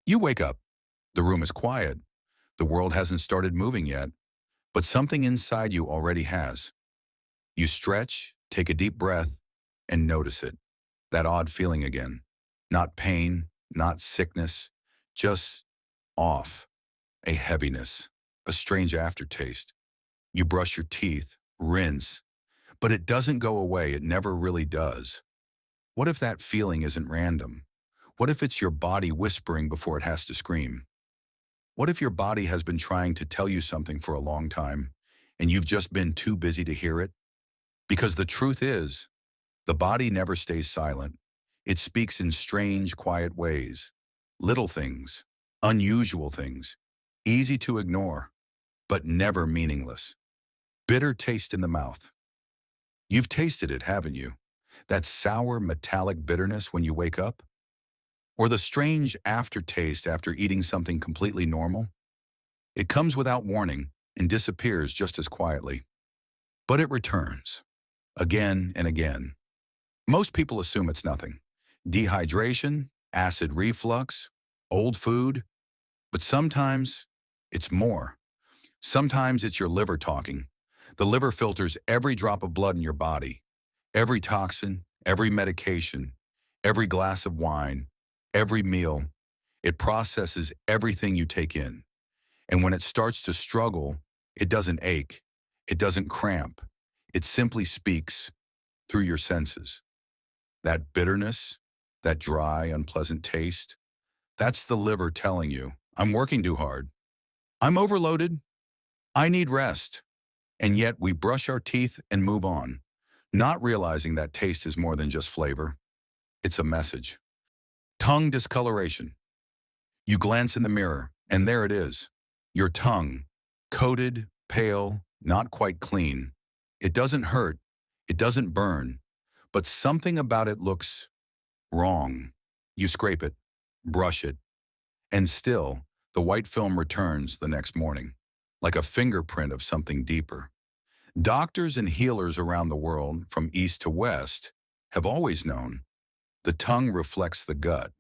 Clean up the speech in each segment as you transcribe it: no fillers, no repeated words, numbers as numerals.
You wake up. The room is quiet. The world hasn't started moving yet, but something inside you already has. You stretch, take a deep breath, and notice it. That odd feeling again. Not pain, not sickness, just off. A heaviness, a strange aftertaste. You brush your teeth, rinse, but it doesn't go away. It never really does. What if that feeling isn't random? What if it's your body whispering before it has to scream? What if your body has been trying to tell you something for a long time, and you've just been too busy to hear it? Because the truth is, the body never stays silent. It speaks in strange, quiet ways. Little things, unusual things, easy to ignore, but never meaningless. Bitter taste in the mouth. You've tasted it, haven't you? That sour, metallic bitterness when you wake up? Or the strange aftertaste after eating something completely normal? It comes without warning and disappears just as quietly. But it returns, again and again. Most people assume it's nothing. Dehydration, acid reflux, old food. But sometimes it's more. Sometimes it's your liver talking. The liver filters every drop of blood in your body, every toxin, every medication, every glass of wine, every meal. It processes everything you take in. And when it starts to struggle, it doesn't ache. It doesn't cramp. It simply speaks through your senses. That bitterness, that dry, unpleasant taste, that's the liver telling you, I'm working too hard. I'm overloaded. I need rest. And yet we brush our teeth and move on, not realizing that taste is more than just flavor. It's a message. Tongue discoloration. You glance in the mirror, and there it is. Your tongue, coated, pale, not quite clean. It doesn't hurt. It doesn't burn. But something about it looks wrong. You scrape it, brush it, and still, the white film returns the next morning, like a fingerprint of something deeper. Doctors and healers around the world, from east to west, have always known the tongue reflects the gut.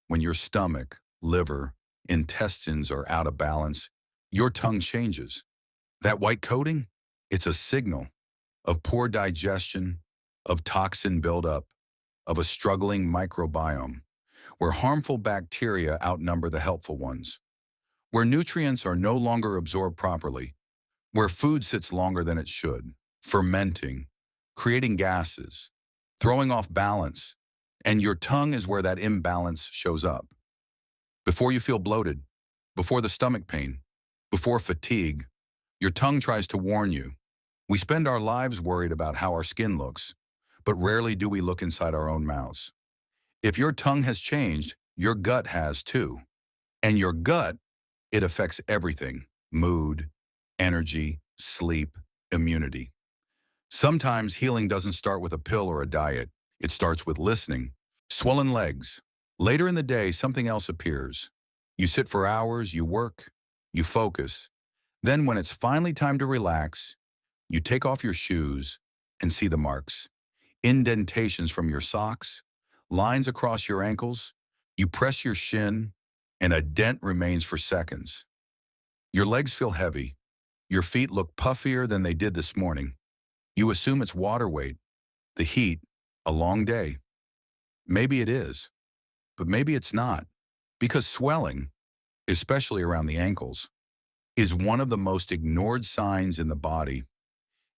When your stomach, liver, intestines are out of balance, your tongue changes. That white coating? It's a signal of poor digestion, of toxin buildup, of a struggling microbiome, where harmful bacteria outnumber the helpful ones, where nutrients are no longer absorbed properly, where food sits longer than it should, fermenting, creating gases, throwing off balance, and your tongue is where that imbalance shows up. Before you feel bloated, before the stomach pain, before fatigue, your tongue tries to warn you. We spend our lives worried about how our skin looks, but rarely do we look inside our own mouths. If your tongue has changed, your gut has too. And your gut, it affects everything: mood, energy, sleep, immunity. Sometimes healing doesn't start with a pill or a diet. It starts with listening. Swollen legs. Later in the day, something else appears. You sit for hours, you work, you focus. Then when it's finally time to relax, you take off your shoes and see the marks. Indentations from your socks, lines across your ankles. You press your shin, and a dent remains for seconds. Your legs feel heavy. Your feet look puffier than they did this morning. You assume it's water weight, the heat, a long day. Maybe it is, but maybe it's not. Because swelling, especially around the ankles, is one of the most ignored signs in the body.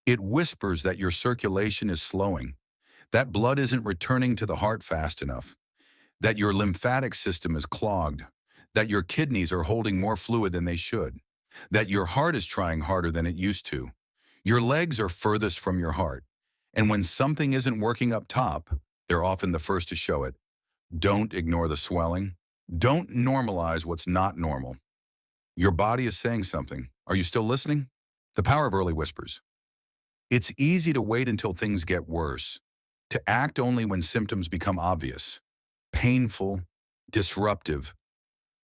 It whispers that your circulation is slowing, that blood isn't returning to the heart fast enough, that your lymphatic system is clogged, that your kidneys are holding more fluid than they should, that your heart is trying harder than it used to. Your legs are furthest from your heart, and when something isn't working up top, they're often the first to show it. Don't ignore the swelling. Don't normalize what's not normal. Your body is saying something. Are you still listening? The power of early whispers. It's easy to wait until things get worse, to act only when symptoms become obvious, painful, disruptive.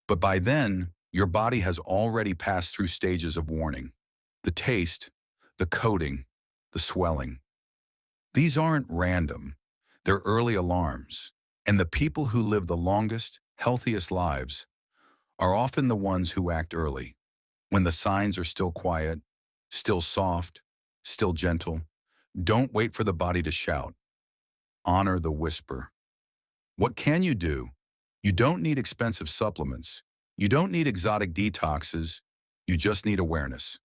But by then, your body has already passed through stages of warning. The taste, the coating, the swelling. These aren't random. They're early alarms. And the people who live the longest, healthiest lives are often the ones who act early, when the signs are still quiet, still soft, still gentle. Don't wait for the body to shout. Honor the whisper. What can you do? You don't need expensive supplements. You don't need exotic detoxes. You just need awareness.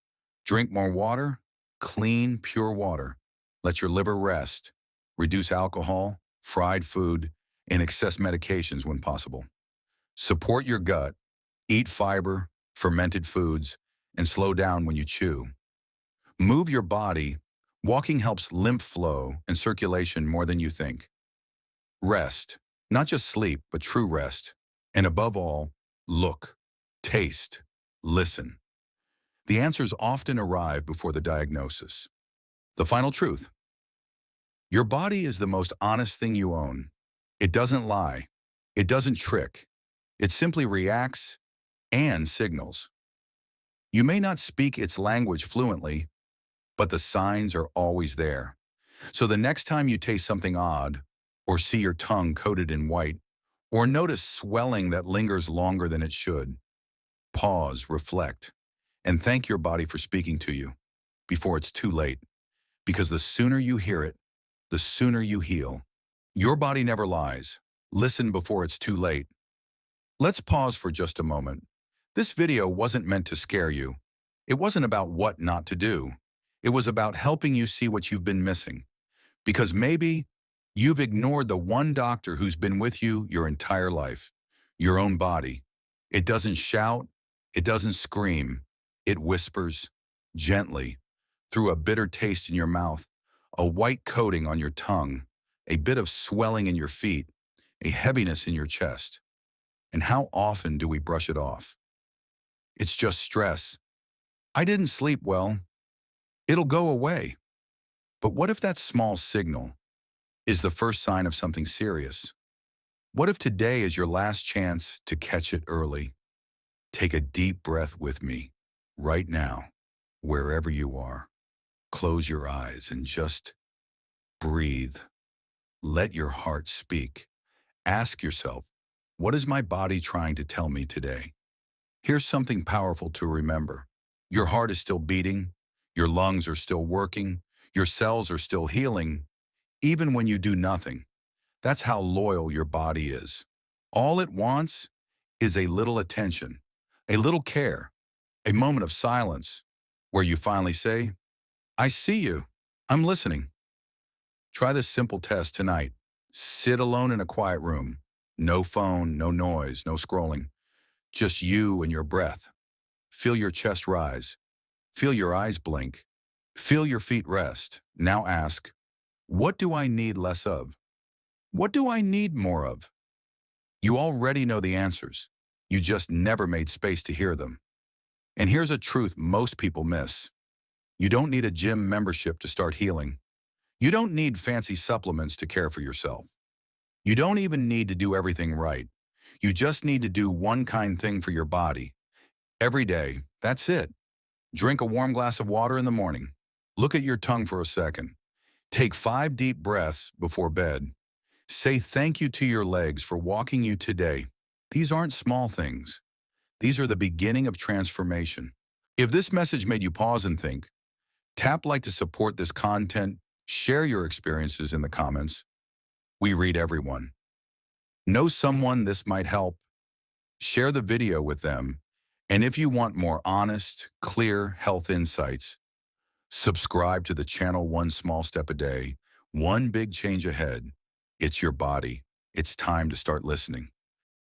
Drink more water, clean, pure water. Let your liver rest. Reduce alcohol, fried food, and excess medications when possible. Support your gut. Eat fiber, fermented foods, and slow down when you chew. Move your body. Walking helps lymph flow and circulation more than you think. Rest, not just sleep, but true rest. And above all, look, taste, listen. The answers often arrive before the diagnosis. The final truth. Your body is the most honest thing you own. It doesn't lie. It doesn't trick. It simply reacts and signals. You may not speak its language fluently, but the signs are always there. So the next time you taste something odd, or see your tongue coated in white, or notice swelling that lingers longer than it should, pause, reflect, and thank your body for speaking to you before it's too late. Because the sooner you hear it, the sooner you heal. Your body never lies. Listen before it's too late. Let's pause for just a moment. This video wasn't meant to scare you. It wasn't about what not to do. It was about helping you see what you've been missing. Because maybe you've ignored the one doctor who's been with you your entire life, your own body. It doesn't shout, it doesn't scream, it whispers gently through a bitter taste in your mouth, a white coating on your tongue, a bit of swelling in your feet, a heaviness in your chest. And how often do we brush it off? It's just stress. I didn't sleep well. It'll go away. But what if that small signal is the first sign of something serious? What if today is your last chance to catch it early? Take a deep breath with me right now, wherever you are. Close your eyes and just breathe. Let your heart speak. Ask yourself, what is my body trying to tell me today? Here's something powerful to remember. Your heart is still beating, your lungs are still working, your cells are still healing, even when you do nothing. That's how loyal your body is. All it wants is a little attention, a little care, a moment of silence where you finally say, I see you. I'm listening. Try this simple test tonight. Sit alone in a quiet room. No phone, no noise, no scrolling. Just you and your breath. Feel your chest rise. Feel your eyes blink. Feel your feet rest. Now ask, what do I need less of? What do I need more of? You already know the answers. You just never made space to hear them. And here's a truth most people miss. You don't need a gym membership to start healing. You don't need fancy supplements to care for yourself. You don't even need to do everything right. You just need to do one kind thing for your body. Every day, that's it. Drink a warm glass of water in the morning. Look at your tongue for a second. Take 5 deep breaths before bed. Say thank you to your legs for walking you today. These aren't small things. These are the beginning of transformation. If this message made you pause and think, tap like to support this content, share your experiences in the comments. We read everyone. Know someone this might help. Share the video with them. And if you want more honest, clear health insights, subscribe to the channel. One small step a day, one big change ahead. It's your body. It's time to start listening.